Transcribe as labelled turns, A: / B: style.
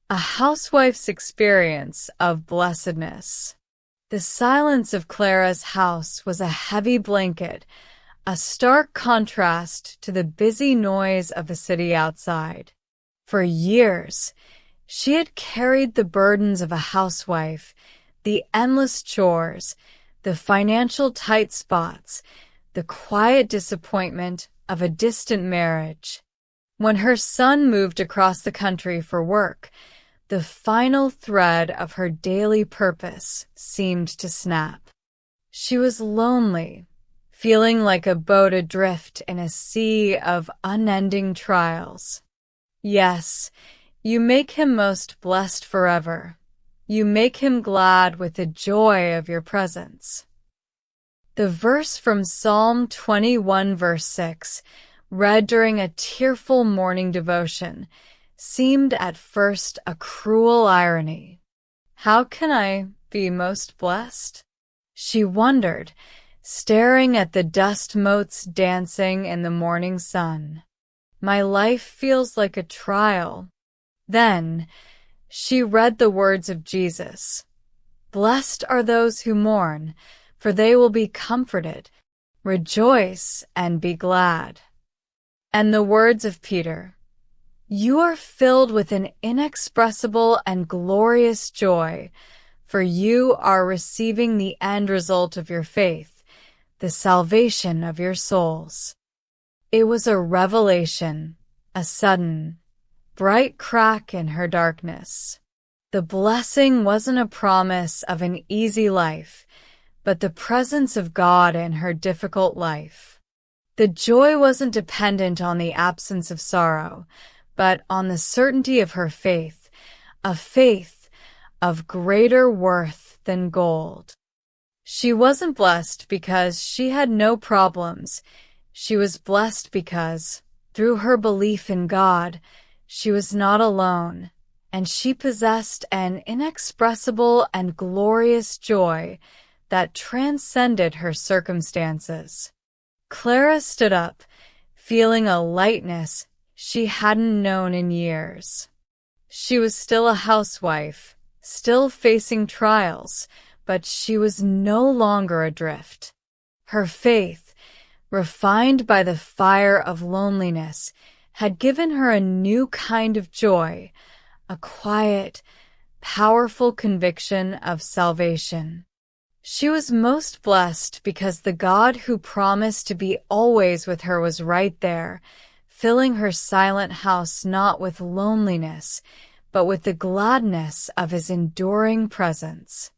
A: A housewife's experience of blessedness. The silence of Clara's house was a heavy blanket, a stark contrast to the busy noise of the city outside. For years, she had carried the burdens of a housewife, the endless chores, the financial tight spots, the quiet disappointment of a distant marriage. When her son moved across the country for work, the final thread of her daily purpose seemed to snap. She was lonely, feeling like a boat adrift in a sea of unending trials. Yes, you make him most blessed forever. You make him glad with the joy of your presence. The verse from Psalm 21 verse 6, read during a tearful morning devotion, seemed at first a cruel irony. How can I be most blessed? She wondered, staring at the dust motes dancing in the morning sun. My life feels like a trial. Then she read the words of Jesus. Blessed are those who mourn, for they will be comforted. Rejoice and be glad. And the words of Peter. You are filled with an inexpressible and glorious joy, for you are receiving the end result of your faith, the salvation of your souls. It was a revelation, a sudden, bright crack in her darkness. The blessing wasn't a promise of an easy life, but the presence of God in her difficult life. The joy wasn't dependent on the absence of sorrow, but on the certainty of her faith, a faith of greater worth than gold. She wasn't blessed because she had no problems. She was blessed because, through her belief in God, she was not alone, and she possessed an inexpressible and glorious joy that transcended her circumstances. Clara stood up, feeling a lightness she hadn't known in years. She was still a housewife, still facing trials, but she was no longer adrift. Her faith, refined by the fire of loneliness, had given her a new kind of joy, a quiet, powerful conviction of salvation. She was most blessed because the God who promised to be always with her was right there, filling her silent house not with loneliness, but with the gladness of his enduring presence.